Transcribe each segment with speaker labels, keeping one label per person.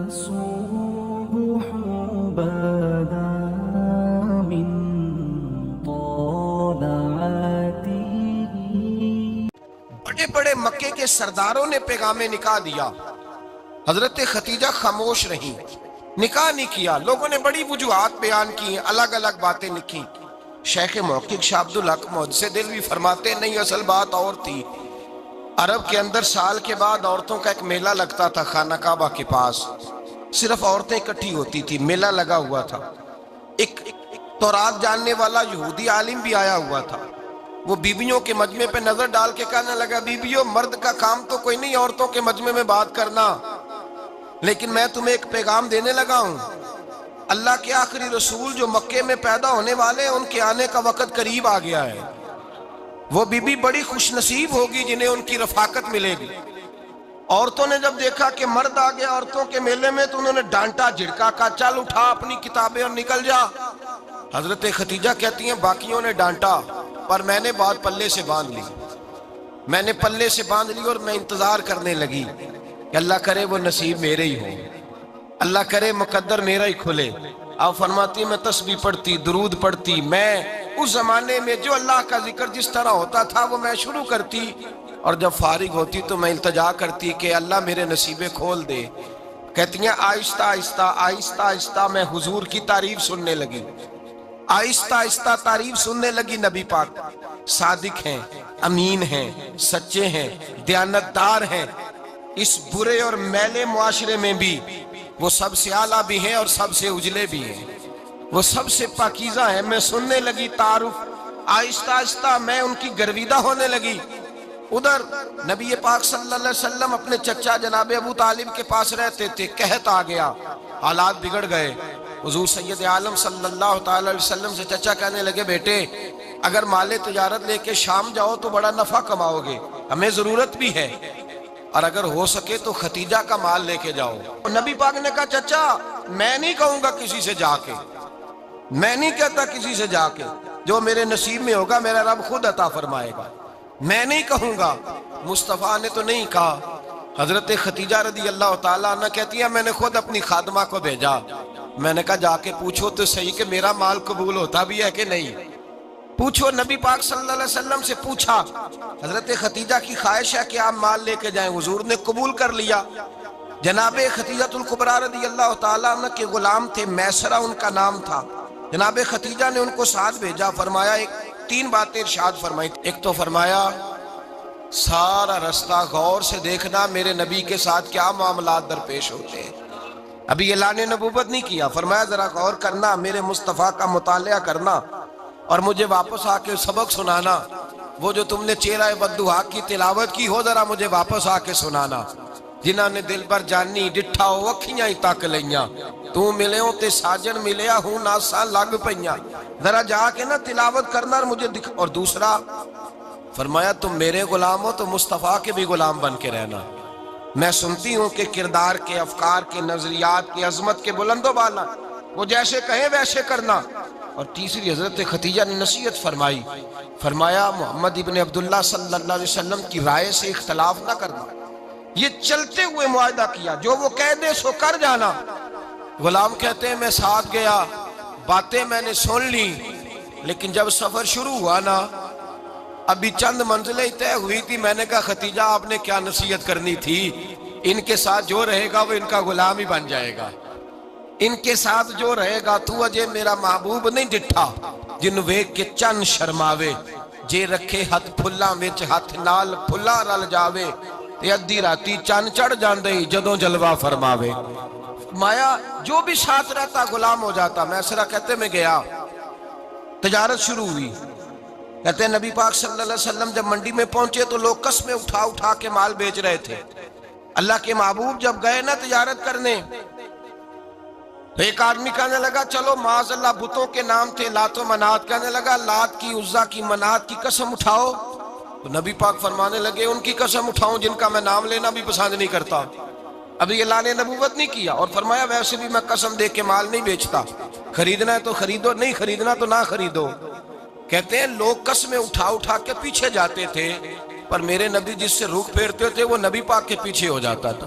Speaker 1: الصبح بدا من طلعته.
Speaker 2: بڑے بڑے مکے کے سرداروں نے پیغام نکاح دیا، حضرت خدیجہ خاموش رہیں، نکاح نہیں کیا۔ لوگوں نے بڑی وجوہات بیان کی، الگ الگ باتیں لکھی۔ شیخ محقق شاہ عبدالحق محدث دہلوی فرماتے نہیں، اصل بات اور تھی۔ عرب کے اندر سال کے بعد عورتوں کا ایک میلہ لگتا تھا خانہ کعبہ کے پاس، صرف عورتیں اکٹھی ہوتی تھی، میلہ لگا ہوا تھا۔ ایک تورات جاننے والا یہودی عالم بھی آیا ہوا تھا، وہ بیویوں کے مجمع پہ نظر ڈال کے کہنے لگا، بیویوں مرد کا کام تو کوئی نہیں عورتوں کے مجمع میں بات کرنا، لیکن میں تمہیں ایک پیغام دینے لگا ہوں۔ اللہ کے آخری رسول جو مکے میں پیدا ہونے والے ہیں، ان کے آنے کا وقت قریب آ گیا ہے۔ وہ بی بی بڑی خوش نصیب ہوگی جنہیں ان کی رفاقت ملے گی۔ عورتوں نے جب دیکھا کہ مرد آ گیا عورتوں کے میلے میں، تو انہوں نے ڈانٹا جھڑکا، کہا چل اٹھا اپنی کتابیں اور نکل جا۔ حضرت خدیجہ کہتی ہیں باقیوں نے ڈانٹا، پر میں نے بات پلے سے باندھ لی، میں نے پلے سے باندھ لی، اور میں انتظار کرنے لگی کہ اللہ کرے وہ نصیب میرے ہی ہو، اللہ کرے مقدر میرا ہی کھلے۔ آپ فرماتی میں تسبیح پڑھتی، درود پڑھتی، میں اس زمانے میں جو اللہ کا ذکر جس طرح ہوتا تھا وہ میں شروع کرتی، اور جب فارغ ہوتی تو میں التجا کرتی کہ اللہ میرے نصیبے کھول دے۔ کہتی ہیں آہستہ آہستہ آہستہ آہستہ میں حضور کی تعریف سننے لگی، آہستہ آہستہ تعریف سننے لگی۔ نبی پاک صادق ہیں، امین ہیں، سچے ہیں، دیانتدار ہیں، اس برے اور میلے معاشرے میں بھی وہ سب سے اعلیٰ بھی ہیں اور سب سے اجلے بھی ہیں، وہ سب سے پاکیزہ ہیں۔ میں سننے لگی تعارف، آہستہ آہستہ میں ان کی گرویدہ ہونے لگی۔ ادھر نبی پاک صلی اللہ علیہ وسلم اپنے چچا جناب ابو طالب کے پاس رہتے تھے، قحط آ گیا، حالات بگڑ گئے۔ حضور سید عالم صلی اللہ تعالی علیہ وسلم سے چچا کہنے لگے، بیٹے اگر مال تجارت لے کے شام جاؤ تو بڑا نفع کماؤ گے، ہمیں ضرورت بھی ہے، اور اگر ہو سکے تو خدیجہ کا مال لے کے جاؤ۔ نبی پاک نے کہا چچا میں نہیں کہوں گا کسی سے جا کے، میں نہیں کہتا کسی سے جا کے، جو میرے نصیب میں ہوگا میرا رب خود عطا فرمائے گا، میں نہیں کہوں گا۔ مصطفیٰ نے تو نہیں کہا۔ حضرت خدیجہ رضی اللہ تعالیٰ عنہ کہتی ہے میں نے خود اپنی خادمہ کو بھیجا، میں نے کہا جا کے پوچھو تو صحیح کہ میرا مال قبول ہوتا بھی ہے کہ نہیں، پوچھو۔ نبی پاک صلی اللہ علیہ وسلم سے پوچھا، حضرت خدیجہ کی خواہش ہے کہ آپ مال لے کے جائیں، حضور نے قبول کر لیا۔ جناب خدیجہ الکبریٰ رضی اللہ تعالیٰ عنہ کے غلام تھے، میسرہ ان کا نام تھا۔ جناب خدیجہ نے ان کو ساتھ بھیجا، فرمایا تین باتیں ارشاد فرمائی۔ ایک تو فرمایا سارا رستہ غور سے دیکھنا میرے نبی کے ساتھ کیا معاملات درپیش ہوتے ہیں۔ ابھی اعلان نبوت نہیں کیا، فرمایا ذرا غور کرنا، میرے مصطفیٰ کا مطالعہ کرنا، اور مجھے واپس آ کے سبق سنانا۔ وہ جو تم نے چہرہ بددعا کی تلاوت کی ہو ذرا مجھے واپس آ کے سنانا۔ جنہاں نے دل پر جانی ڈٹھا ہو اکھیاں ہی تک لیاں، تو ملے ہوں تے ساجن ملیا ہوں ناساں لگ پئیاں، ذرا جا کے نا تلاوت کرنا اور مجھے دکھ۔ اور دوسرا فرمایا تم میرے غلام ہو تو مصطفیٰ کے بھی غلام بن کے رہنا، میں سنتی ہوں کہ کردار کے، افکار کے، نظریات کی، عظمت کے بلند و بالا، وہ جیسے کہیں ویسے کرنا۔ اور تیسری حضرت خدیجہ نے نصیحت فرمائی، فرمایا محمد ابن عبداللہ صلی اللہ علیہ وسلم کی رائے سے اختلاف نہ کرنا۔ یہ چلتے ہوئے معاہدہ کیا، جو وہ کہہ دے سو کر جانا۔ غلام کہتے ہیں میں ساتھ گیا، باتیں میں نے سن لی، لیکن جب سفر شروع ہوا نا، ابھی چند منزلیں طے ہوئی تھی، میں نے کہا خدیجہ آپ نے کیا نصیحت کرنی تھی، ان کے ساتھ جو رہے گا وہ ان کا غلام ہی بن جائے گا، ان کے ساتھ جو رہے گا۔ تو اجے میرا محبوب نہیں ڈٹھا جن ویکھ کے چن شرماوے، جے رکھے ہتھ پھلاں وچ ہتھ نال پھلا رل جاوے، تے ادھی راتی چن چڑھ جاندے جدوں جلوہ فرماوے۔ مایا جو بھی ساتھ رہتا غلام ہو جاتا۔ میسرہ کہتے میں گیا، تجارت شروع ہوئی۔ کہتے ہیں نبی پاک صلی اللہ علیہ وسلم جب منڈی میں پہنچے تو لوگ قسمیں اٹھا اٹھا کے مال بیچ رہے تھے۔ اللہ کے محبوب جب گئے نا تجارت کرنے، تو ایک آدمی کہنے لگا چلو معاذ اللہ بتوں کے نام تھے لات و منات، کہنے لگا لات کی، عزا کی، منات کی قسم اٹھاؤ۔ تو نبی پاک فرمانے لگے ان کی قسم اٹھاؤں جن کا میں نام لینا بھی پسند نہیں کرتا۔ ابھی اعلان نبوت نہیں کیا، اور فرمایا ویسے بھی میں قسم دے کے مال نہیں بیچتا، خریدنا ہے تو خریدو، نہیں خریدنا تو نہ خریدو۔ کہتے ہیں لوگ قسمیں اٹھا اٹھا کے پیچھے جاتے تھے، پر میرے نبی جس سے رخ پھیرتے تھے وہ نبی پاک کے پیچھے ہو جاتا تھا۔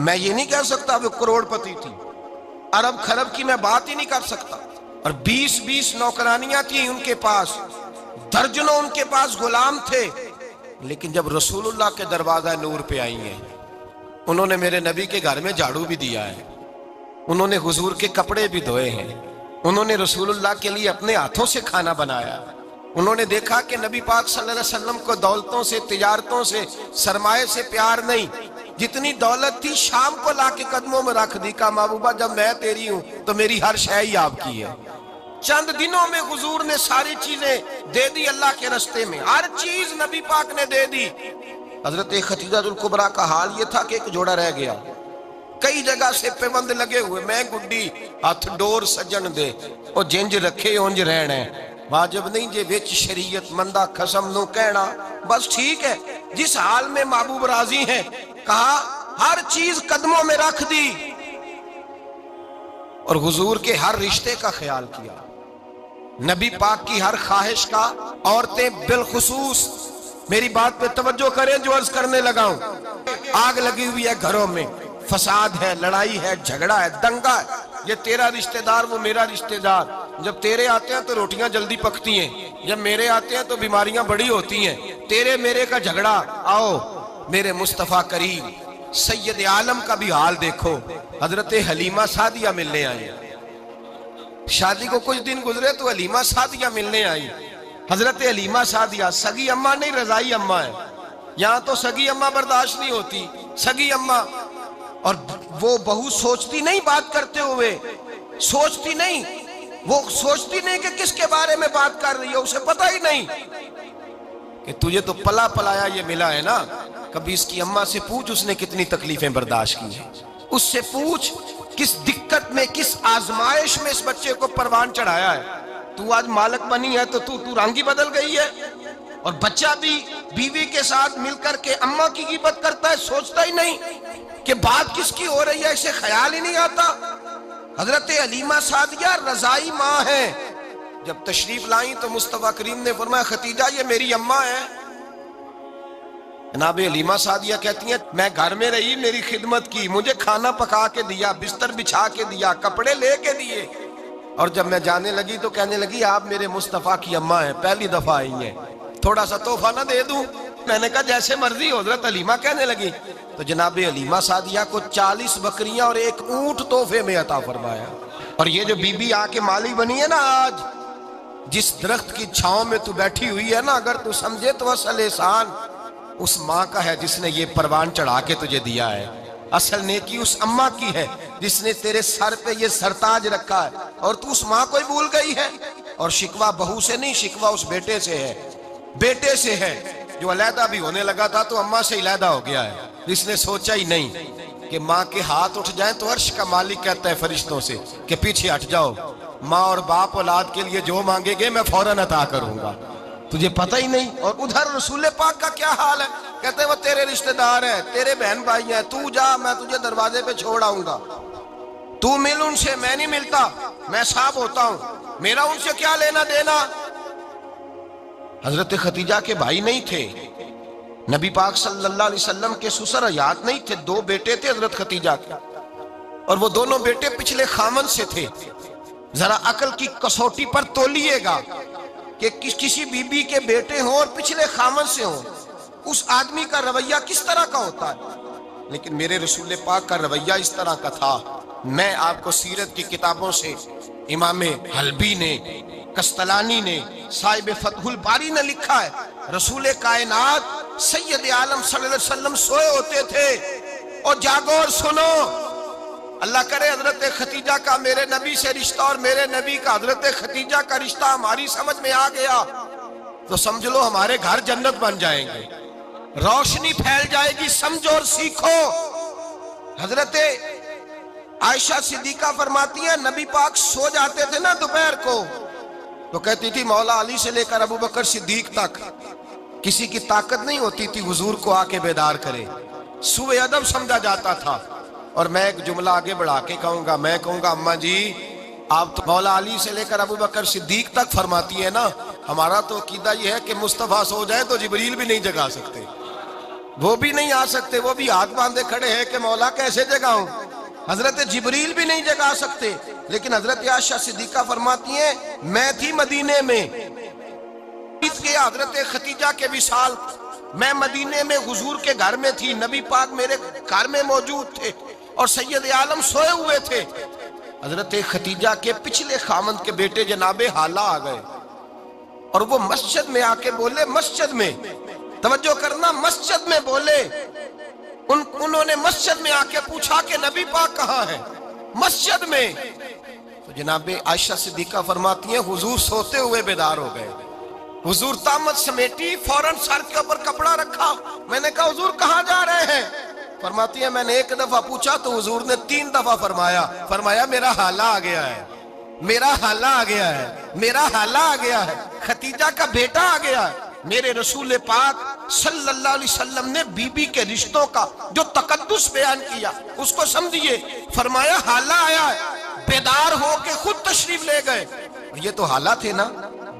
Speaker 2: میں یہ نہیں کہہ سکتا وہ کروڑپتی تھی، ارب خرب کی میں بات ہی نہیں کر سکتا، اور 20 نوکرانیاں تھیں ان کے پاس، درجنوں ان کے پاس غلام تھے، لیکن جب رسول اللہ کے دروازہ نور پہ آئی ہیں، انہوں نے میرے نبی کے گھر میں جھاڑو بھی دیا ہے، انہوں نے حضور کے کپڑے بھی دھوئے ہیں، انہوں نے رسول اللہ کے لیے اپنے ہاتھوں سے کھانا بنایا، انہوں نے دیکھا کہ نبی پاک صلی اللہ علیہ وسلم کو دولتوں سے، تجارتوں سے، سرمایہ سے پیار نہیں، جتنی دولت تھی شام کو لا کے قدموں میں رکھ دی، کہا محبوبہ جب میں تیری ہوں تو میری ہر شے ہی آپ کی ہے۔ چند دنوں میں حضور نے ساری چیزیں دے دی اللہ کے رستے میں، ہر چیز نبی پاک نے دے دی۔ حضرت خدیجہ الکبریٰ کا حال یہ تھا کہ ایک جوڑا رہ گیا، کئی جگہ سے پیوند لگے ہوئے، میں گڈی ہاتھ ڈور سجن دے او جنج رکھے اونج رہنا ہے، واجب نہیں جے وچ شریعت مندہ قسم نو کہنا، بس ٹھیک ہے جس حال میں محبوب راضی ہیں، کہا ہر چیز قدموں میں رکھ دی، اور حضور کے ہر رشتے کا خیال کیا، نبی پاک کی ہر خواہش کا، عورتیں بالخصوص، میری بات پہ توجہ کریں جو عرض کرنے لگا ہوں، آگ لگی ہوئی ہے گھروں میں، فساد ہے، لڑائی ہے، جھگڑا ہے، دنگا ہے، یہ تیرا رشتہ دار وہ میرا رشتہ دار، جب تیرے آتے ہیں تو روٹیاں جلدی پکتی ہیں، جب میرے آتے ہیں تو بیماریاں بڑی ہوتی ہیں، تیرے میرے کا جھگڑا۔ آؤ میرے مصطفیٰ کریم سید عالم کا بھی حال دیکھو، حضرت حلیمہ سعدیہ ملنے آئی، شادی کو کچھ دن گزرے تو حلیمہ سعدیہ ملنے آئی، حضرت حلیمہ سعدیہ سگی اماں نہیں رضائی اماں ہے، یہاں تو سگی اماں برداشت نہیں ہوتی، سگی اماں، اور وہ بہو سوچتی نہیں بات کرتے ہوئے، سوچتی نہیں، وہ سوچتی نہیں کہ کس کے بارے میں بات کر رہی ہے، اسے پتہ ہی نہیں کہ تجھے تو پلا پلایا یہ ملا ہے نا، کبھی اس کی اماں سے پوچھ اس نے کتنی تکلیفیں برداشت کی ہیں، اس سے پوچھ کس دقت میں، کس آزمائش میں اس بچے کو پروان چڑھایا ہے، تو آج مالک بنی ہے تو رنگ ہی بدل گئی ہے، اور بچہ بھی بیوی کے ساتھ مل کر کے اماں کی غیبت کرتا ہے، سوچتا ہی نہیں کہ بات کس کی ہو رہی ہے، اسے خیال ہی نہیں آتا۔ حضرت حلیمہ سعدیہ رضائی ماں ہیں، جب تشریف لائیں تو مصطفیٰ کریم نے فرمایا خدیجہ یہ میری اماں ہے، جناب حلیمہ سعدیہ کہتی ہیں میں گھر میں رہی، میری خدمت کی، مجھے کھانا پکا کے دیا، بستر بچھا کے دیا، کپڑے لے کے دیے، اور جب میں جانے لگی تو کہنے لگی آپ میرے مصطفیٰ کی اماں ہیں، پہلی دفعہ آئی ہیں، تھوڑا سا تحفہ نہ دے دوں؟ میں نے کہا جیسے مرضی، حضرت حلیمہ کہنے لگی، تو جناب حلیمہ سعدیہ کو 40 بکریاں اور 1 اونٹ تحفے میں عطا فرمایا، اور یہ جو بی بی آ کے مالی بنی ہے نا آج، جس درخت کی چھاؤں میں تو بیٹھی ہوئی ہے نا، اگر تو سمجھے تو اصل احسان اس ماں کا ہے جس نے یہ پروان چڑھا کے تجھے دیا ہے، اصل نیکی اس اماں کی ہے جس نے تیرے سر پہ یہ سرتاج رکھا ہے، اور تو اس ماں کو ہی بھول گئی ہے۔ اور شکوہ بہو سے نہیں، شکوہ اس بیٹے سے ہے، بیٹے سے ہے جو علیحدہ بھی ہونے لگا تھا تو اماں سے علیحدہ ہو گیا ہے، جس نے سوچا ہی نہیں کہ ماں کے ہاتھ اٹھ جائیں تو عرش کا مالک کہتا ہے فرشتوں سے کہ پیچھے ہٹ جاؤ، ماں اور باپ اولاد کے لیے جو مانگے گے میں فوراً عطا کروں گا، تجھے پتہ ہی نہیں۔ اور ادھر رسول پاک کا کیا حال ہے، کہتے ہیں وہ تیرے رشتہ دار ہیں، تیرے بہن بھائی ہیں، تو جا میں تجھے دروازے پہ چھوڑ آؤں گا، تو مل ان سے، میں نہیں ملتا، میں صاحب ہوتا ہوں، میرا ان سے کیا لینا دینا۔ حضرت خدیجہ کے بھائی نہیں تھے، نبی پاک صلی اللہ علیہ وسلم کے سسر حیات نہیں تھے، 2 بیٹے تھے حضرت خدیجہ کے، اور وہ دونوں بیٹے پچھلے خامن سے تھے۔ ذرا عقل کی کسوٹی پر تولیے گا کہ کسی بی بی کے بیٹے ہوں اور پچھلے خامن سے ہوں، اس آدمی کا رویہ کس طرح کا ہوتا ہے، لیکن میرے رسول پاک کا رویہ اس طرح کا تھا۔ میں آپ کو سیرت کی کتابوں سے امام حلبی نے، قسطلانی نے، صاحب فتح الباری نے لکھا ہے، رسول کائنات سید عالم صلی اللہ علیہ وسلم سوئے ہوتے تھے، اور جاگو اور سنو، اللہ کرے حضرت خدیجہ کا میرے نبی سے رشتہ اور میرے نبی کا حضرت خدیجہ کا رشتہ ہماری سمجھ میں آ گیا تو سمجھ لو ہمارے گھر جنت بن جائیں گے، روشنی پھیل جائے گی، سمجھو اور سیکھو۔ حضرت عائشہ صدیقہ فرماتی ہیں نبی پاک سو جاتے تھے نا دوپہر کو تو کہتی تھی مولا علی سے لے کر ابو بکر صدیق تک کسی کی طاقت نہیں ہوتی تھی حضور کو آ کے بیدار کرے، سوء ادب سمجھا جاتا تھا۔ اور میں ایک جملہ آگے بڑھا کے کہوں گا، میں کہوں گا اماں جی آپ تو مولا علی سے لے کر ابو بکر صدیق تک فرماتی ہیں نا، ہمارا تو عقیدہ یہ ہے کہ مصطفیٰ سو جائے تو جبریل بھی نہیں جگا سکتے، وہ بھی نہیں آ سکتے، وہ بھی ہاتھ باندھے کھڑے ہیں کہ مولا کیسے جگاؤں۔ حضرت جبریل بھی نہیں جگا سکتے، لیکن حضرت عائشہ صدیقہ فرماتی ہیں میں تھی مدینے میں حضرت ختیجہ کے وصال، میں مدینے میں حضور کے گھر میں تھی، نبی پاک میرے گھر میں موجود تھے اور سید عالم سوئے ہوئے تھے۔ حضرت ختیجہ کے پچھلے خامند کے بیٹے جناب حالہ آ گئے اور وہ مسجد میں آ کے بولے، مسجد میں توجہ کرنا، مسجد میں بولے، انہوں نے مسجد میں آ کے پوچھا کہ نبی پاک کہاں ہے، مسجد میں۔ تو جناب عائشہ صدیقہ فرماتی ہیں حضور سوتے ہوئے بیدار ہو گئے، حضور طامت سمیٹی، فوراً سر کے اوپر کپڑا رکھا، میں نے کہا حضور کہاں جا رہے ہیں؟ فرماتی ہیں میں نے ایک دفعہ پوچھا تو حضور نے 3 دفعہ فرمایا میرا حالہ آ گیا ہے، میرا حالہ آ گیا ہے، میرا حالہ آ گیا ہے، ختیجہ کا بیٹا آ گیا ہے۔ میرے رسول پاک صلی اللہ علیہ وسلم نے بی بی کے رشتوں کا جو تقدس بیان کیا اس کو سمجھیے، فرمایا حالہ آیا ہے، بیدار ہو کے خود تشریف لے گئے۔ یہ تو حالہ تھے نا،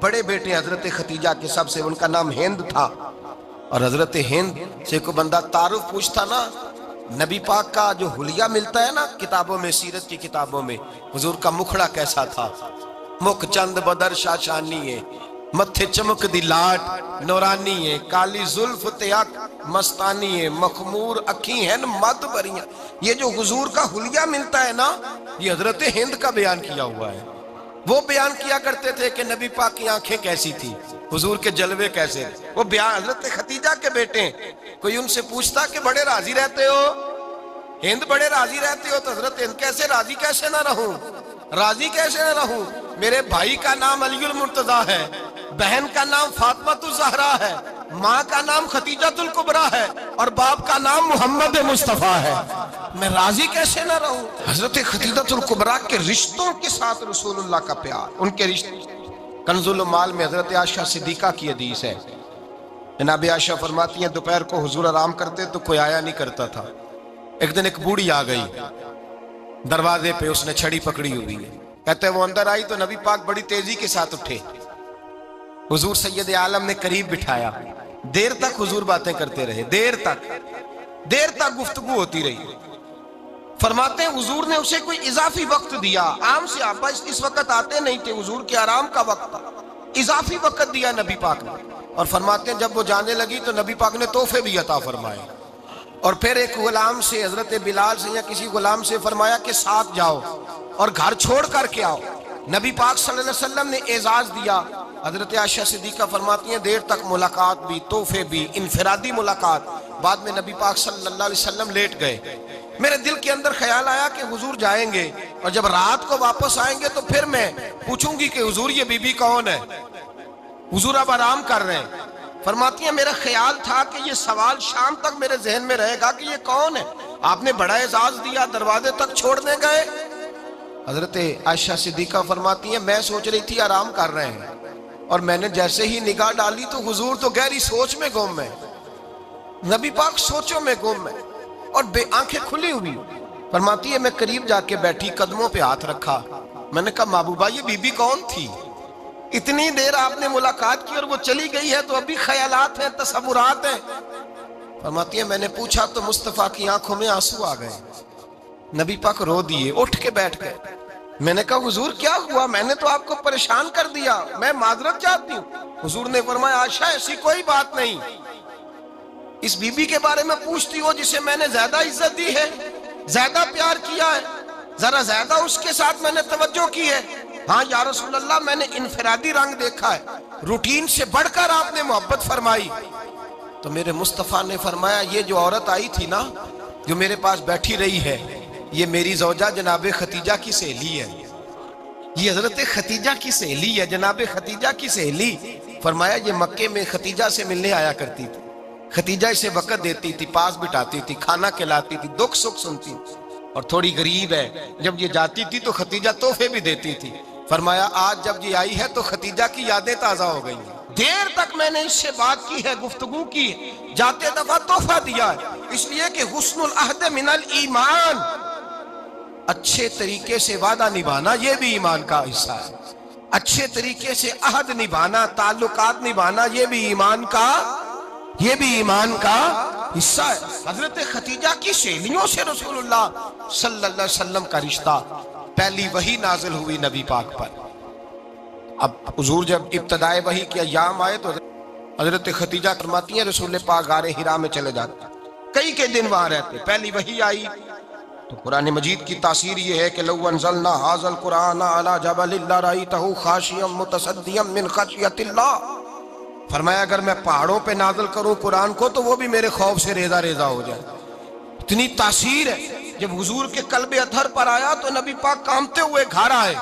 Speaker 2: بڑے بیٹے حضرت ختیجہ کے، سب سے ان کا نام ہند تھا، اور حضرت ہند سے کوئی بندہ تعارف پوچھتا نا، نبی پاک کا جو حلیہ ملتا ہے نا کتابوں میں، سیرت کی کتابوں میں، حضور کا مکھڑا کیسا تھا، مکھ چند بدر شاشانی ہے، متھے چمک دی لاٹ نورانی ہے، کالی زلف تیاک مستانی ہے، مخمور اکھی ہیں مد بریاں۔ یہ جو حضور کا حلیہ ملتا ہے نا، یہ حضرت ہند کا بیان کیا ہوا ہے۔ وہ بیان کیا کرتے تھے کہ نبی پاک کی آنکھیں کیسی تھی، حضور کے جلوے کیسے، وہ بیان حضرت ختیجہ کے بیٹے ہیں۔ کوئی ان سے پوچھتا کہ بڑے راضی رہتے ہو، ہند بڑے راضی رہتے ہو، تو حضرت ہند کیسے راضی کیسے نہ رہوں، راضی کیسے نہ رہوں، میرے بھائی کا نام علی المرتضیٰ ہے، بہن کا نام فاطمہ الزہرا ہے، ماں کا نام ختیجۃ الکبریٰ ہے، اور باپ کا نام محمد مصطفیٰ ہے، میں راضی کیسے نہ رہوں۔ حضرت ختیجۃ الکبریٰ کے رشتوں کے ساتھ رسول اللہ کا پیار، ان کے رشتے۔ کنز المال میں حضرت عائشہ صدیقہ کی حدیث ہے، جناب عائشہ فرماتی ہیں دوپہر کو حضور آرام کرتے تو کوئی آیا نہیں کرتا تھا۔ ایک دن ایک بوڑھی آ گئی دروازے پہ، اس نے چھڑی پکڑی ہوئی ہے، کہتے ہیں وہ اندر آئی تو نبی پاک بڑی تیزی کے ساتھ اٹھے، حضور سید عالم نے قریب بٹھایا، دیر تک حضور باتیں کرتے رہے، دیر تک گفتگو ہوتی رہی۔ فرماتے ہیں حضور نے اسے کوئی اضافی وقت دیا، عام صحابہ اس وقت آتے نہیں تھے، حضور کے آرام کا وقت تھا، اضافی وقت دیا نبی پاک نے، اور فرماتے ہیں جب وہ جانے لگی تو نبی پاک نے تحفے بھی عطا فرمائے، اور پھر ایک غلام سے، حضرت بلال سے یا کسی غلام سے فرمایا کہ ساتھ جاؤ اور گھر چھوڑ کر کے آؤ۔ نبی پاک صلی اللہ علیہ وسلم نے اعزاز دیا۔ حضرت عائشہ صدیقہ فرماتی ہیں دیر تک ملاقات بھی، تحفے بھی، انفرادی ملاقات۔ بعد میں نبی پاک صلی اللہ علیہ وسلم لیٹ گئے، میرے دل کے اندر خیال آیا کہ حضور جائیں گے اور جب رات کو واپس آئیں گے تو پھر میں پوچھوں گی کہ حضور یہ بی بی کون ہے، حضور اب آرام کر رہے ہیں۔ فرماتی ہیں میرا خیال تھا کہ یہ سوال شام تک میرے ذہن میں رہے گا کہ یہ کون ہے، آپ نے بڑا اعزاز دیا، دروازے تک چھوڑنے گئے۔ حضرت عائشہ صدیقہ فرماتی ہیں میں سوچ رہی تھی آرام کر رہے ہیں، اور میں نے جیسے ہی نگاہ ڈالی تو حضور تو گہری سوچ میں گم ہے، نبی پاک سوچوں میں گم ہے اور بے آنکھیں کھلی ہوئی۔ فرماتی ہے میں قریب جا کے بیٹھی، قدموں پہ ہاتھ رکھا، میں نے کہا محبوبہ یہ بی بی کون تھی، اتنی دیر آپ نے ملاقات کی اور وہ چلی گئی ہے تو ابھی خیالات ہیں، تصورات ہیں۔ فرماتی ہے میں نے پوچھا تو مصطفیٰ کی آنکھوں میں آنسو آ گئے، نبی پاک رو دیے، اٹھ کے بیٹھ گئے۔ میں نے کہا حضور کیا ہوا، میں نے تو آپ کو پریشان کر دیا، میں معذرت چاہتی ہوں۔ حضور نے فرمایا عائشہ ایسی کوئی بات نہیں، اس بی بی کے بارے میں پوچھتی ہو جسے میں نے زیادہ عزت دی ہے، زیادہ پیار کیا ہے، ذرا زیادہ اس کے ساتھ میں نے توجہ کی ہے۔ ہاں یا رسول اللہ میں نے انفرادی رنگ دیکھا ہے، روٹین سے بڑھ کر آپ نے محبت فرمائی۔ تو میرے مصطفیٰ نے فرمایا یہ جو عورت آئی تھی نا، جو میرے پاس بیٹھی رہی ہے، یہ میری زوجہ جناب ختیجہ کی سہیلی ہے، یہ حضرت ختیجہ کی سہیلی ہے، جناب ختیجہ کی سہیلی۔ فرمایا یہ مکے میں ختیجہ سے ملنے آیا کرتی تھی، ختیجہ اسے وقت دیتی تھی، پاس بٹھاتی تھی، کھانا کھلاتی تھی، دکھ سکھ سنتی تھی، اور تھوڑی غریب ہے، جب یہ جاتی تھی تو ختیجہ تحفے بھی دیتی تھی۔ فرمایا آج جب یہ آئی ہے تو ختیجہ کی یادیں تازہ ہو گئی ہیں، دیر تک میں نے اس سے بات کی ہے، گفتگو کی ہے، جاتے دفعہ تحفہ دیا ہے، اس لیے کہ حسن العہد من الایمان، اچھے طریقے سے وعدہ نبھانا یہ بھی ایمان کا حصہ ہے، اچھے طریقے سے عہد نبھانا، تعلقات نبھانا یہ بھی ایمان کا حصہ ہے۔ حضرت خدیجہ کی سہیلیوں سے رسول اللہ صلی اللہ علیہ وسلم کا رشتہ، پہلی وحی نازل ہوئی نبی پاک پر۔ اب حضور جب ابتدائے وحی کے ایام آئے تو حضرت خدیجہ فرماتی ہیں رسول پاک غار حرا میں چلے جاتے، کئی کے دن وہاں رہتے۔ پہلی وحی آئی تو قرآن مجید کی تاثیر یہ ہے کہ لو انزلنا ھذا القرآن علی جبل لرأیتہ خاشعا متصدعا من خشیۃ اللہ، فرمایا اگر میں پہاڑوں پہ نازل کروں قرآن کو تو وہ بھی میرے خوف سے ریزہ ریزہ ہو جائے۔ اتنی تاثیر ہے۔ جب حضور کے قلب اطہر پر آیا تو نبی پاک کانپتے ہوئے گھر آئے،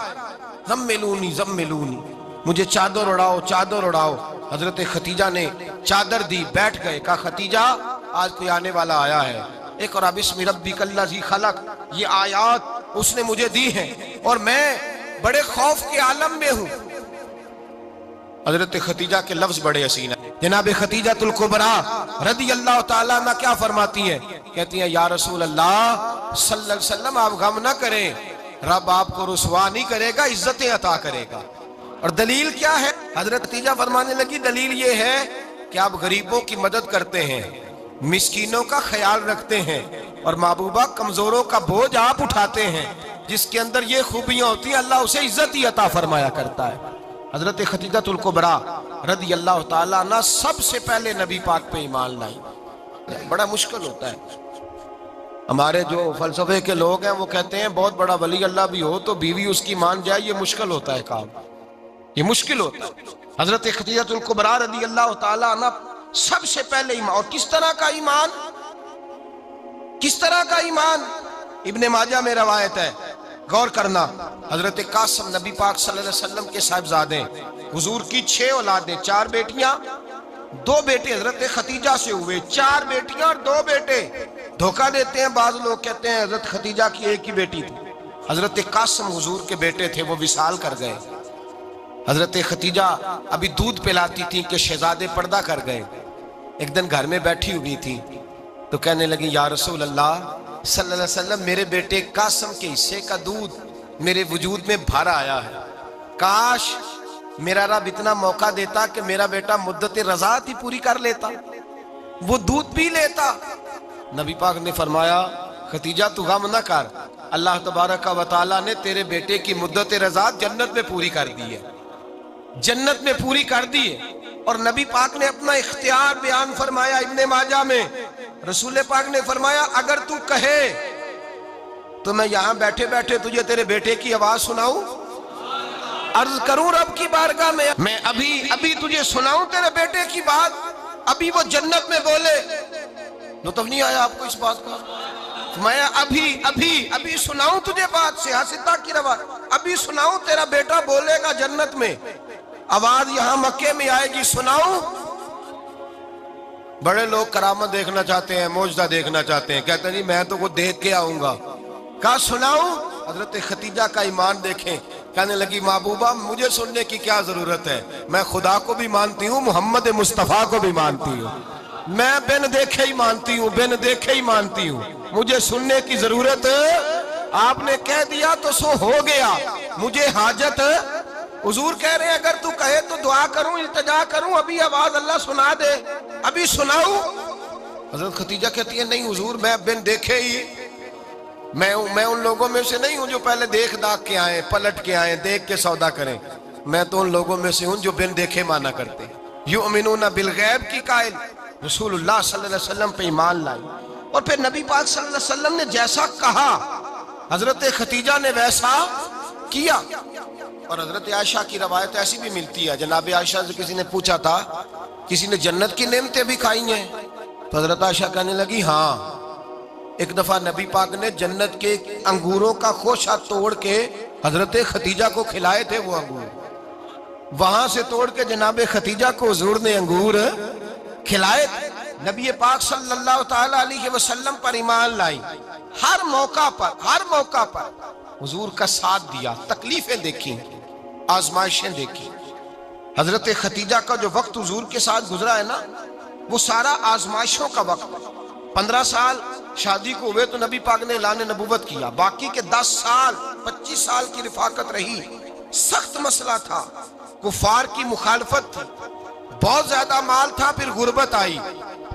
Speaker 2: زملونی زملونی، مجھے چادر اڑاؤ چادر اڑاؤ۔ حضرت خدیجہ نے چادر دی، بیٹھ گئے، کہا خدیجہ آج کوئی آنے والا آیا ہے، اقرأ بسم ربک الذی خلق، یہ آیات اس نے مجھے دی ہیں اور میں بڑے خوف کے عالم میں ہوں۔ حضرت خدیجہ کے لفظ بڑے حسین ہیں۔ جناب خدیجہ الکبریٰ رضی اللہ تعالیٰ عنہ کیا فرماتی ہیں؟ کہتی ہیں یا رسول اللہ صلی اللہ علیہ وسلم آپ غم نہ کریں، رب آپ کو رسوا نہیں کرے گا، عزتیں عطا کرے گا۔ اور دلیل کیا ہے؟ حضرت خدیجہ فرمانے لگی دلیل یہ ہے کہ آپ غریبوں کی مدد کرتے ہیں، مسکینوں کا خیال رکھتے ہیں، اور محبوبہ کمزوروں کا بوجھ آپ اٹھاتے ہیں۔ جس کے اندر یہ خوبیاں ہوتی ہیں اللہ اسے عزت ہی عطا فرمایا کرتا ہے۔ حضرت خدیجہ الکبریٰ رضی اللہ تعالیٰ عنہ سب سے پہلے نبی پاک پہ ایمان لائی۔ بڑا مشکل ہوتا ہے، ہمارے جو فلسفے کے لوگ ہیں وہ کہتے ہیں بہت بڑا ولی اللہ بھی ہو تو بیوی اس کی مان جائے، یہ مشکل ہوتا ہے کام، یہ مشکل ہوتا ہے۔ حضرت خدیجہ الکبریٰ رضی اللہ تعالیٰ عنہ سب سے پہلے ایمان، اور کس طرح کا ایمان؟ کس طرح کا ایمان؟ ابن ماجہ میں روایت ہے، غور کرنا، حضرت قاسم نبی پاک صلی اللہ علیہ وسلم کے صاحبزادے، حضور کی 6 اولادیں، 4 بیٹیاں 2 بیٹے حضرت خدیجہ سے ہوئے، 4 بیٹیاں اور 2 بیٹے۔ دھوکہ دیتے ہیں بعض لوگ، کہتے ہیں حضرت خدیجہ کی ایک ہی بیٹی تھی۔ حضرت قاسم حضور کے بیٹے تھے، وہ وصال کر گئے۔ حضرت خدیجہ ابھی دودھ پلاتی تھی کہ شہزادے پردہ کر گئے۔ ایک دن گھر میں بیٹھی ہوئی تھی تو کہنے لگی یا رسول اللہ صلی اللہ علیہ وسلم میرے بیٹے قاسم کے حصے کا دودھ میرے وجود میں بھر آیا ہے، کاش میرا رب اتنا موقع دیتا کہ میرا بیٹا مدت رضاعت ہی پوری کر لیتا، وہ دودھ پی لیتا۔ نبی پاک نے فرمایا خدیجہ تو غم نہ کر، اللہ تبارک و تعالیٰ نے تیرے بیٹے کی مدت رضاعت جنت میں پوری کر دی ہے، جنت میں پوری کر دی ہے۔ اور نبی پاک نے اپنا اختیار بیان فرمایا ابن ماجہ میں، رسول پاک نے فرمایا اگر تو کہے تو میں یہاں بیٹھے بیٹھے تجھے تیرے بیٹے کی آواز سناؤں، عرض کروں رب کی بارگاہ میں ابھی تجھے سناؤں تیرے بیٹے کی بات، ابھی وہ جنت میں بولے۔ لطف نہیں آیا آپ کو اس بات کا؟ میں ابھی سناؤں تجھے بات، سیاستہ کی روایت، ابھی سناؤں تیرا بیٹا بولے گا جنت میں، آواز یہاں مکے میں آئے گی، سناؤں؟ بڑے لوگ کرامت دیکھنا چاہتے ہیں، معجزہ دیکھنا چاہتے ہیں، کہتے ہیں جی میں تو وہ دیکھ کے آؤں گا۔ کہا سناؤں؟ حضرت خدیجہ کا ایمان دیکھیں، کہنے لگی محبوبہ مجھے سننے کی کیا ضرورت ہے، میں خدا کو بھی مانتی ہوں، محمد مصطفیٰ کو بھی مانتی ہوں، میں بن دیکھے ہی مانتی ہوں، بن دیکھے ہی مانتی ہوں، مجھے سننے کی ضرورت آپ نے کہہ دیا تو سو ہو گیا، مجھے حاجت۔ حضور کہہ رہے ہیں اگر تو کہے تو دعا کروں، التجا کروں، ابھی آواز اللہ سنا دے، ابھی سناؤں؟ حضرت خدیجہ کہتی ہے نہیں حضور میں بن دیکھے ہی، میں ان لوگوں میں سے نہیں ہوں جو پہلے دیکھ داکھ کے آئیں، پلٹ کے آئیں، دیکھ کے سودا کریں، میں تو ان لوگوں میں سے ہوں جو بن دیکھے مانا کرتے ہیں۔ یؤمنون بالغیب کی قائل رسول اللہ صلی اللہ علیہ وسلم پہ ایمان لائی، اور پھر نبی پاک صلی اللہ علیہ وسلم نے جیسا کہا حضرت خدیجہ نے ویسا کیا۔ اور حضرت عائشہ کی روایت ایسی بھی ملتی ہے، جناب عائشہ سے کسی نے پوچھا تھا کسی نے جنت کی نعمتیں بھی کھائی ہیں؟ تو حضرت عائشہ کہنے لگی ہاں، ایک دفعہ نبی پاک نے جنت کے انگوروں کا خوشہ توڑ کے حضرت خدیجہ کو کھلائے تھے، وہ انگور وہاں سے توڑ کے جناب خدیجہ کو حضور نے انگور کھلائے تھے۔ نبی پاک صلی اللہ تعالیٰ علیہ وسلم پر ایمان لائی، ہر موقع پر حضور کا ساتھ دیا، تکلیفیں دیکھیں، آزمائشیں دیکھیں۔ حضرت خدیجہ کا جو وقت حضور کے ساتھ گزرا ہے نا، وہ سارا آزمائشوں کا وقت۔ 15 سال شادی کو ہوئے تو نبی پاک نے اعلان نبوت کیا، باقی کے 10 سال 25 سال کی رفاقت رہی، سخت مسئلہ تھا، کفار کی مخالفت تھی، بہت زیادہ مال تھا، پھر غربت آئی،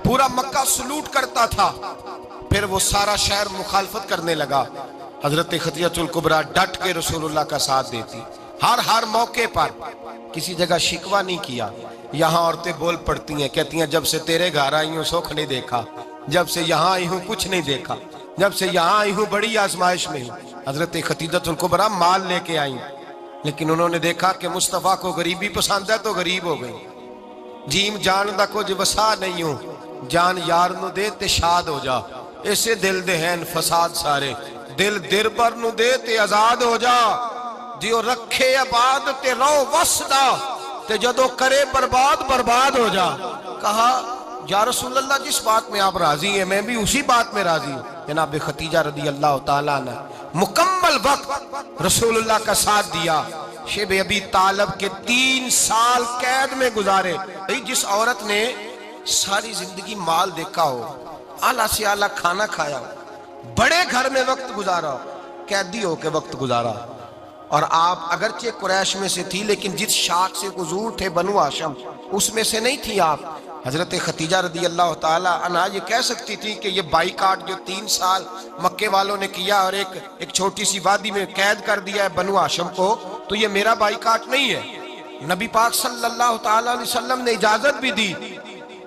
Speaker 2: پورا مکہ سلوٹ کرتا تھا، پھر وہ سارا شہر مخالفت کرنے لگا، حضرت خدیجہ الکبریٰ ڈٹ کے رسول اللہ کا ساتھ دیتی، ہر موقع پر کسی جگہ شکوہ نہیں کیا۔ یہاں عورتیں بول پڑتی ہیں، کہتی ہیں جب سے تیرے گھر آئی ہوں سکھ نہیں دیکھا، جب سے یہاں آئی ہوں کچھ نہیں دیکھا، جب سے یہاں آئی ہوں بڑی آزمائش میں ہوں۔ حضرت خدیجہ الکبریٰ مال لے کے آئیں، لیکن انہوں نے دیکھا کہ مصطفیٰ کو غریبی پسند ہے تو غریب ہو گئی۔ جیم جان دا کچھ وسا نہیں ہوں، جان یار نو دے تے شاد ہو جا، اسے دل دہین فساد سارے، دل دربر نو دے تے آزاد ہو جا، دیو رکھے آباد تے رو وسدا تے جدو کرے برباد برباد ہو جا۔ کہا یا رسول اللہ جس بات میں آپ راضی ہیں میں بھی اسی بات میں راضی ہوں۔ جناب خدیجہ رضی اللہ تعالیٰ نے مکمل وقت رسول اللہ کا ساتھ دیا۔ شیب ابی طالب کے 3 سال قید میں گزارے۔ جس عورت نے ساری زندگی مال دیکھا ہو، اعلیٰ سے اعلیٰ کھانا کھایا ہو، بڑے گھر میں وقت گزارا ہو، قیدی ہو کے وقت گزارا، اور آپ اگرچہ قریش میں سے تھی لیکن جس شاخ سے حضور تھے بنو ہاشم اس میں سے نہیں تھی آپ۔ حضرت خدیجہ رضی اللہ تعالیٰ عنہا یہ کہہ سکتی تھی کہ یہ بائیکاٹ جو 3 سال مکے والوں نے کیا اور ایک چھوٹی سی وادی میں قید کر دیا ہے بنو ہاشم کو، تو یہ میرا بائیکاٹ نہیں ہے۔ نبی پاک صلی اللہ تعالیٰ علیہ وسلم نے اجازت بھی دی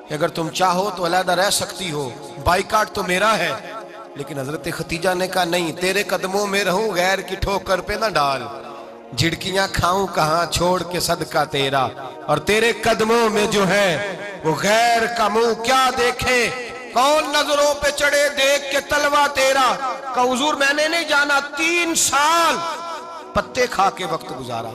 Speaker 2: کہ اگر تم چاہو تو علیحدہ رہ سکتی ہو، بائیکاٹ تو میرا ہے۔ لیکن حضرت خدیجہ نے کہا نہیں، تیرے قدموں میں رہوں غیر کی ٹھوکر پہ نہ ڈال، جھڑکیاں کھاؤں کہاں چھوڑ کے صدقہ تیرا، اور تیرے قدموں میں جو ہے وہ غیر کا منہ کیا دیکھے، کون نظروں پہ چڑھے دیکھ کے تلوہ تیرا۔ کہ حضور میں نے نہیں جانا، 3 سال پتے کھا کے وقت گزارا،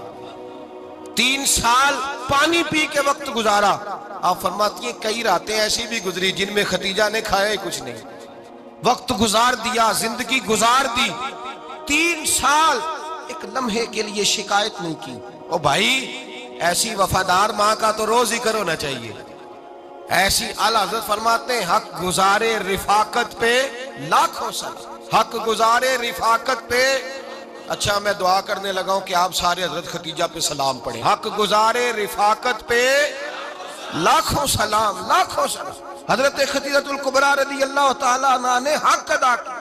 Speaker 2: 3 سال پانی پی کے وقت گزارا۔ آپ فرماتی ہیں کئی راتیں ایسی بھی گزری جن میں خدیجہ نے کھایا ہی کچھ نہیں، وقت گزار دیا، زندگی گزار دی۔ 3 سال ایک لمحے کے لیے شکایت نہیں کی۔ او بھائی ایسی وفادار ماں کا تو روز ذکر ہونا چاہیے۔ ایسی اعلیٰ حضرت فرماتے ہیں حق گزارے رفاقت پہ لاکھوں سلام، حق گزارے رفاقت پہ۔ اچھا میں دعا کرنے لگا ہوں کہ آپ سارے حضرت خدیجہ پہ سلام پڑھیں۔ حق گزارے رفاقت پہ لاکھوں سلام، لاکھوں سلام۔ حضرت خدیجہ الکبریٰ رضی اللہ تعالیٰ عنہ نے حق ادا کیا،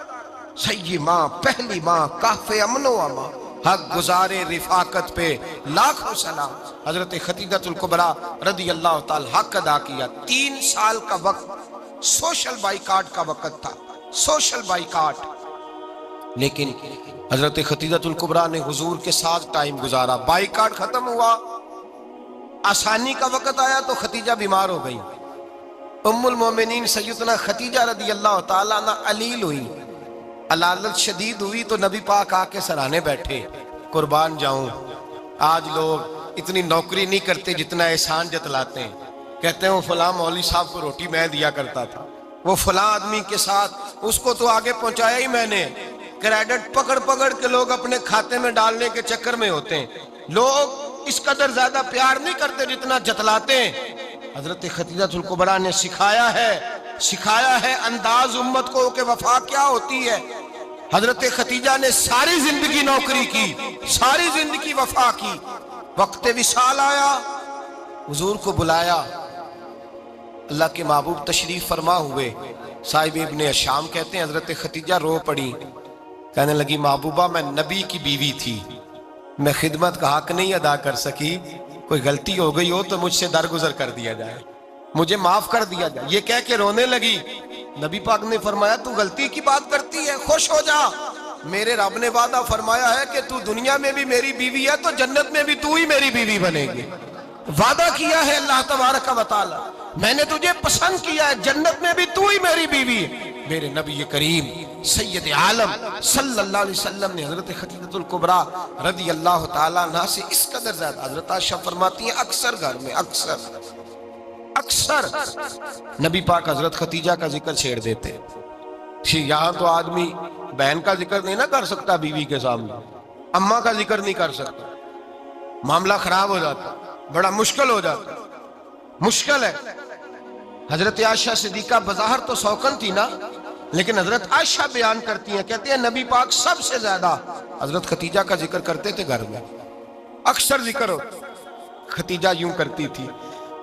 Speaker 2: سیدی ماں، پہلی ماں، کہف امن و امان، حق گزارے رفاقت پہ لاکھوں سلام۔ حضرت خدیجہ الکبریٰ رضی اللہ تعالیٰ حق ادا کیا۔ 3 سال کا وقت سوشل بائیکاٹ کا وقت تھا، سوشل بائیکاٹ، لیکن حضرت خدیجہ الکبریٰ نے حضور کے ساتھ ٹائم گزارا۔ بائیکاٹ ختم ہوا، آسانی کا وقت آیا تو خدیجہ بیمار ہو گئی۔ ام المومنین سیدنا خدیجہ رضی اللہ تعالیٰ عنہ علیل ہوئی، علالت شدید ہوئی تو نبی پاک آ کے سرانے بیٹھے۔ قربان جاؤں آج لوگ اتنی نوکری نہیں کرتے جتنا احسان جتلاتے ہیں، کہتے ہیں وہ فلاں مولوی صاحب کو روٹی میں دیا کرتا تھا، وہ فلاں آدمی کے ساتھ اس کو تو آگے پہنچایا ہی میں نے۔ کریڈٹ پکڑ پکڑ کے لوگ اپنے کھاتے میں ڈالنے کے چکر میں ہوتے ہیں، لوگ اس قدر زیادہ پیار نہیں کرتے جتنا جتلاتے ہیں۔ حضرت خدیجہ الکبریٰ نے سکھایا ہے انداز امت کو کہ وفا کیا ہوتی ہے۔ حضرت خدیجہ نے ساری زندگی نوکری کی، ساری زندگی وفا کی۔ وقت وصال آیا، حضور کو بلایا، اللہ کے محبوب تشریف فرما ہوئے۔ صاحب ابن الشام کہتے ہیں حضرت خدیجہ رو پڑی، کہنے لگی محبوبہ میں نبی کی بیوی تھی، میں خدمت کا حق نہیں ادا کر سکی، کوئی غلطی ہو گئی ہو تو مجھ سے درگزر کر دیا جائے، مجھے معاف کر دیا جائے۔ یہ کہہ کے رونے لگی۔ نبی پاک نے فرمایا تو غلطی کی بات کرتی ہے، خوش ہو جا، میرے رب نے وعدہ فرمایا ہے کہ تو دنیا میں بھی میری بیوی ہے تو جنت میں بھی تو ہی میری بیوی بنے گی۔ وعدہ کیا ہے اللہ تبارک و تعالی، میں نے تجھے پسند کیا ہے، جنت میں بھی تو ہی میری بیوی ہے۔ میرے نبی کریم سید عالم صلی اللہ علیہ وسلم نے حضرت خدیجہ الکبریٰ رضی اللہ تعالیٰ عنہ سے اس قدر زیادہ، حضرت عائشہ فرماتی ہیں اکثر گھر میں اکثر نبی پاک حضرت خدیجہ کا ذکر چھیڑ دیتے۔ یہاں تو آدمی بہن کا ذکر نہیں نہ کر سکتا بیوی کے سامنے، اماں کا ذکر نہیں کر سکتا، معاملہ خراب ہو جاتا، بڑا مشکل ہو جاتا، مشکل ہے۔ حضرت عائشہ صدیقہ بظاہر تو سوکن تھی نا، لیکن حضرت عائشہ بیان کرتی ہیں، کہتے ہیں نبی پاک سب سے زیادہ حضرت خدیجہ کا ذکر کرتے تھے گھر میں، اکثر ذکر ہو۔ خدیجہ یوں کرتی تھی،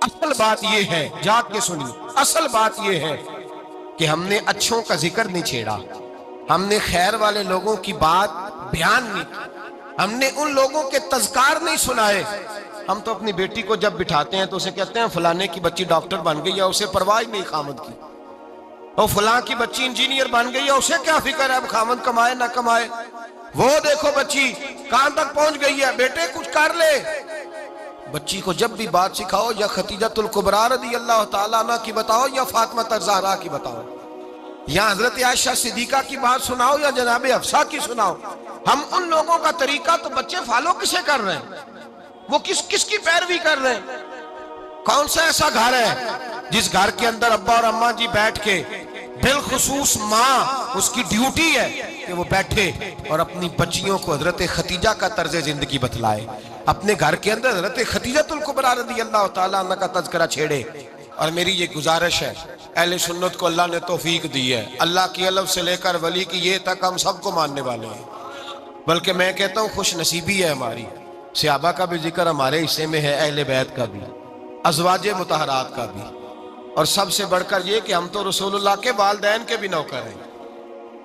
Speaker 2: اصل بات یہ ہے، جاگ کے سنیے، اصل بات یہ ہے کہ ہم نے اچھوں کا ذکر نہیں چھیڑا، ہم نے خیر والے لوگوں کی بات بیان نہیں کی، ہم نے ان لوگوں کے تذکار نہیں سنائے۔ ہم تو اپنی بیٹی کو جب بٹھاتے ہیں تو اسے کہتے ہیں فلانے کی بچی ڈاکٹر بن گئی ہے، اسے پرواہ نہیں خامد کی، اور فلاں کی بچی انجینئر بن گئی ہے، اسے کیا فکر ہے اب خامد کمائے نہ کمائے، وہ دیکھو بچی کہاں تک پہنچ گئی ہے، بیٹے کچھ کر لے۔ بچی کو جب بھی بات سکھاؤ یا خدیجۃ الکبریٰ رضی اللہ تعالیٰ عنہ کی بتاؤ یا فاطمہ الزہرا کی بتاؤ، یا حضرت عائشہ صدیقہ کی بات سناؤ یا جناب حفصہ کی سناؤ۔ ہم ان لوگوں کا طریقہ تو بچے فالو کسے کر رہے ہیں، وہ کس کی پیروی کر رہے ہیں؟ کون سا ایسا گھر ہے جس گھر کے اندر ابا اور اماں جی بیٹھ کے، بالخصوص ماں اس کی ڈیوٹی ہے کہ وہ بیٹھے اور اپنی بچیوں کو حضرت خدیجہ کا طرز زندگی بتلائے، اپنے گھر کے اندر حضرت خدیجۃ الکبریٰ رضی اللہ تعالیٰ عنہ کا تذکرہ چھیڑے۔ اور میری یہ گزارش ہے، اہل سنت کو اللہ نے توفیق دی ہے، اللہ کی الف سے لے کر ولی کی یہ تک ہم سب کو ماننے والے ہیں، بلکہ میں کہتا ہوں خوش نصیبی ہے ہماری، صحابہ کا بھی ذکر ہمارے حصے میں ہے، اہل بیت کا بھی، ازواج مطہرات کا بھی، اور سب سے بڑھ کر یہ کہ ہم تو رسول اللہ کے والدین کے بھی نوکر ہیں،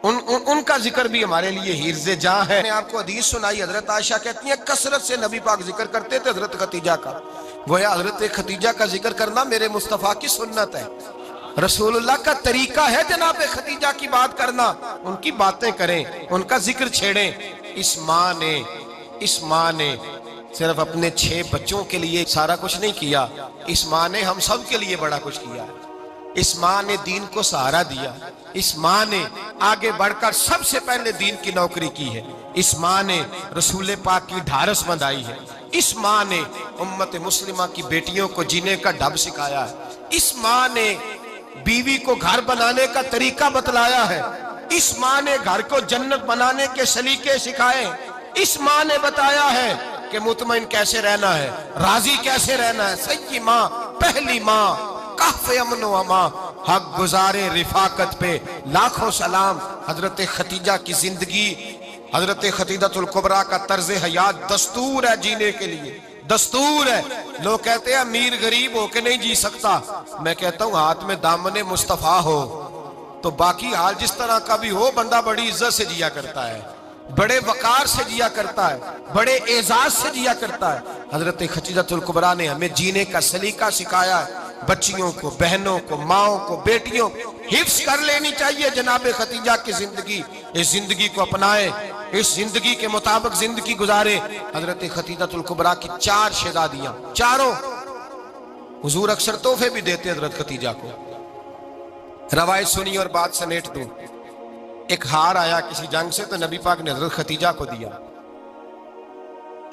Speaker 2: ان کا ذکر بھی ہمارے لیے حرز جاں ہے۔ میں نے آپ کو حدیث سنائی، حضرت عائشہ کہتی ہیں کثرت سے نبی پاک ذکر کرتے تھے حضرت خدیجہ کا، گویا حضرت خدیجہ کا ذکر کرنا میرے مصطفیٰ کی سنت ہے، رسول اللہ کا طریقہ ہے جناب خدیجہ کی بات کرنا، ان کی باتیں کریں، ان کا ذکر چھیڑیں۔ اس ماں نے صرف اپنے 6 بچوں کے لیے سارا کچھ نہیں کیا، اس ماں نے ہم سب کے لیے بڑا کچھ کیا، اس ماں نے دین کو سہارا دیا، اس ماں نے آگے بڑھ کر سب سے پہلے دین کی نوکری کی ہے، اس ماں نے رسول پاک کی ڈھارس بندھائی ہے، اس ماں نے امت مسلمہ کی بیٹیوں کو جینے کا ڈھب سکھایا ہے، اس ماں نے بیوی کو گھر بنانے کا طریقہ بتلایا ہے، اس ماں نے گھر کو جنت بنانے کے سلیقے سکھائے، اس ماں نے بتایا ہے کہ مطمئن کیسے رہنا ہے، راضی کیسے رہنا ہے۔ سیدی ماں، پہلی ماں، کہف امن و امان، حق گزارے رفاقت پہ لاکھوں سلام۔ حضرت خدیجہ کی زندگی، حضرت خدیجۃ الکبریٰ کا طرز حیات دستور ہے جینے کے لیے، دستور ہے۔ لوگ کہتے ہیں امیر غریب ہو کے نہیں جی سکتا، میں کہتا ہوں ہاتھ میں دامن مصطفیٰ ہو تو باقی حال جس طرح کا بھی ہو، بندہ بڑی عزت سے جیا کرتا ہے، بڑے وقار سے جیا کرتا ہے، بڑے اعزاز سے جیا کرتا ہے۔ حضرت خدیجۃ الکبریٰ نے ہمیں جینے کا سلیقہ سکھایا ہے، بچیوں کو، بہنوں کو، ماؤں کو، بیٹیوں حفظ کر لینی چاہیے جناب خدیجہ کی زندگی، اس زندگی کو اپنائے، اس زندگی کے مطابق زندگی گزارے۔ حضرت خدیجۃ الکبریٰ کی 4 شہزادیاں، چاروں حضور اکثر تحفے بھی دیتے حضرت خدیجہ کو۔ روایت سنی اور بات سمیٹ دوں، ایک ہار آیا کسی جنگ سے تو نبی پاک نے حضرت خدیجہ کو دیا۔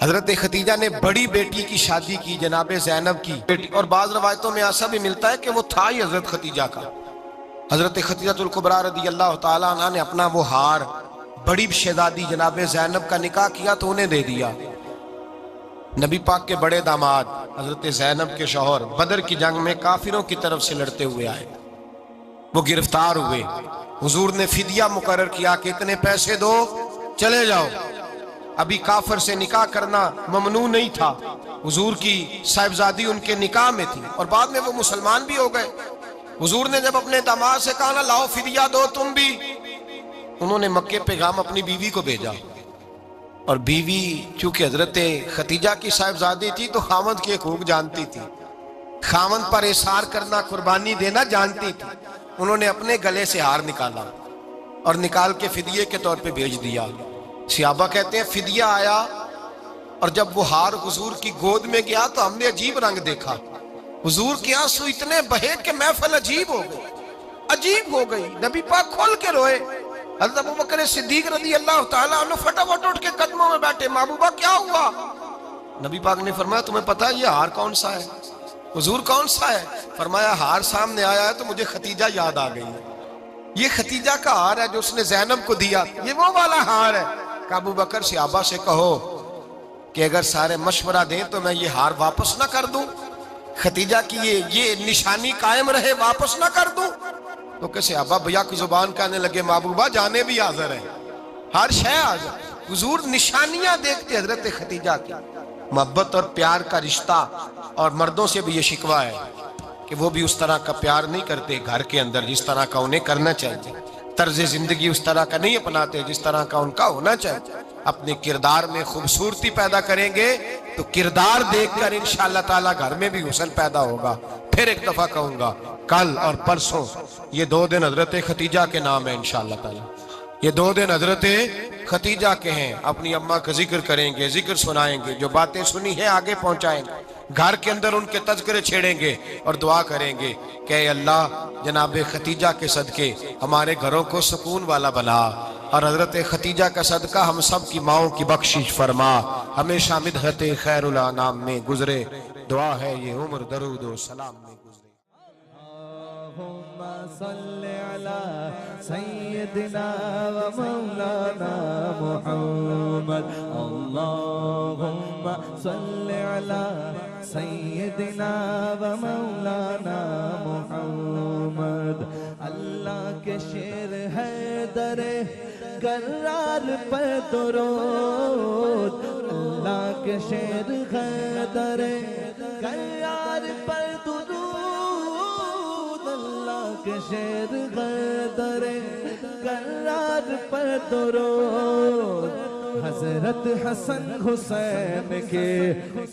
Speaker 2: حضرت خدیجہ نے بڑی بیٹی کی شادی کی جناب زینب کی بیٹی، اور بعض روایتوں میں ایسا بھی ملتا ہے کہ وہ تھا ہی حضرت خدیجہ کا۔ حضرت خدیجۃ الکبریٰ رضی اللہ تعالیٰ عنہ نے اپنا وہ ہار بڑی شہزادی جناب زینب کا نکاح کیا تو انہیں دے دیا۔ نبی پاک کے بڑے داماد حضرت زینب کے شوہر بدر کی جنگ میں کافروں کی طرف سے لڑتے ہوئے آئے، وہ گرفتار ہوئے، حضور نے فدیہ مقرر کیا کہ اتنے پیسے دو چلے جاؤ۔ ابھی کافر سے نکاح کرنا ممنوع نہیں تھا، حضور کی صاحبزادی ان کے نکاح میں تھی اور بعد میں وہ مسلمان بھی ہو گئے۔ حضور نے جب اپنے داماد سے کہا نا لاؤ فدیہ دو تم بھی، انہوں نے مکے پیغام اپنی بیوی کو بھیجا، اور بیوی چونکہ حضرت خدیجہ کی صاحبزادی تھی تو خاوند کے حقوق جانتی تھی، خاوند پر احسار کرنا، قربانی دینا جانتی تھی۔ انہوں نے اپنے گلے سے ہار نکالا اور نکال کے فدیے کے طور پہ بھیج دیا۔ صحابہ کہتے ہیں فدیہ آیا اور جب وہ ہار حضور کی گود میں گیا تو ہم نے عجیب رنگ دیکھا، حضور کے آنسو اتنے بہے کہ محفل عجیب ہو گئی، عجیب ہو گئی، نبی پاک کھول کے روئے۔ حضرت ابوبکر صدیق رضی اللہ تعالیٰ عنہ فٹافٹ اٹھ کے قدموں میں بیٹھے، محبوبہ کیا ہوا؟ نبی پاک نے فرمایا تمہیں پتہ ہے یہ ہار کون سا ہے؟ حضور کون سا ہے؟ فرمایا ہار سامنے آیا ہے تو مجھے خدیجہ یاد آ گئی ہے، یہ خدیجہ کا ہار ہے جو اس نے زینب کو دیا، یہ وہ والا ہار ہے۔ کہ ابوبکر صحابہ سے کہو کہ اگر سارے مشورہ دیں تو میں یہ ہار واپس نہ کر دوں، خدیجہ کی یہ نشانی قائم رہے، واپس نہ کر دوں؟ تو کہ صحابہ بھیا کی زبان کہنے لگے محبوبہ جانے بھی حاضر ہیں، ہر شے حاضر۔ حضور نشانیاں دیکھتے حضرت خدیجہ کی، محبت اور پیار کا رشتہ، اور مردوں سے بھی یہ شکوہ ہے کہ وہ بھی اس طرح کا پیار نہیں کرتے گھر کے اندر جس طرح کا انہیں کرنا چاہیے، طرز زندگی اس طرح کا نہیں اپناتے جس طرح کا ان کا ہونا چاہیے۔ اپنے کردار میں خوبصورتی پیدا کریں گے تو کردار دیکھ کر انشاءاللہ تعالیٰ گھر میں بھی حسن پیدا ہوگا۔ پھر ایک دفعہ کہوں گا، کل اور پرسوں یہ 2 دن حضرت ختیجہ کے نام ہے انشاءاللہ تعالیٰ، یہ 2 دن حضرت ختیجہ کے ہیں۔ اپنی اماں کا ذکر کریں گے، ذکر سنائیں گے، جو باتیں سنی ہیں آگے پہنچائیں گے، گھر کے اندر ان کے تذکرے چھیڑیں گے اور دعا کریں گے کہ اے اللہ جناب ختیجہ کے صدقے ہمارے گھروں کو سکون والا بنا، اور حضرت ختیجہ کا صدقہ ہم سب کی ماؤں کی بخشش فرما، ہمیشہ مدحت خیر الانام میں گزرے۔ دعا ہے یہ عمر درود و سلام میں گزرے۔
Speaker 1: اللہم صلی علی سیدنا و مولانا محمد، اللہم صلی علی سیدنا و مولانا محمد۔ اللہ کے شیر ہے در کرار پر درود، اللہ کے شیر ہے در کرار پر درود، اللہ کے شیر ہے در کرار پر درود۔ حضرت حسن حسین کے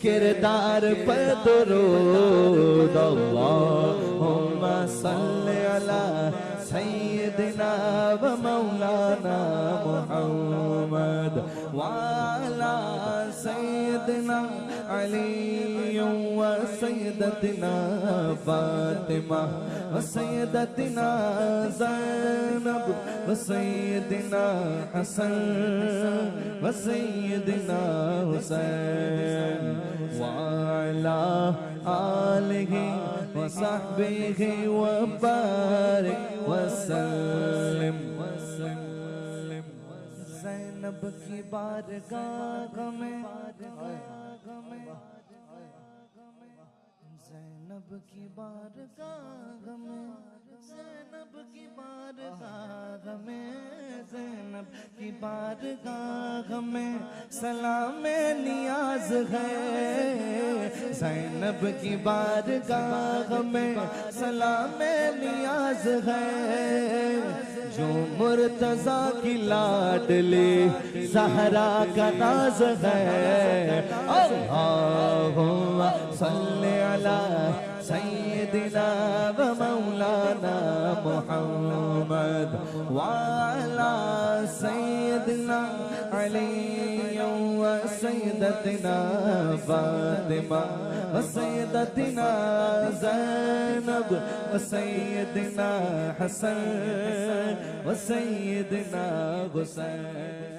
Speaker 1: کردار پر درود، اللہم صلی علی سیدنا و مولانا محمد وعلی سیدنا علی و سیدتنا فاطمہ و سیدتنا زینب و سیدنا حسن و سیدنا حسین وعلی آلہ وصحبہ وبارک وسلم۔ زینب کی بارگاہ میں، زینب کی بارگاہ میں، زینب کی بارگاہ میں، زینب کی بارگاہ میں سلام نیاز ہے، زینب کی بارگاہ میں سلام نیاز ہے، جو مرتضیٰ کی لاڈلی زہرا کا ناز ہے۔ اللہم صلی علی سیدنا و مولانا محمد وعلی سیدنا علی و سیدتنا فاطمہ و سیدتنا زینب و سیدنا حسن و سیدنا حسین۔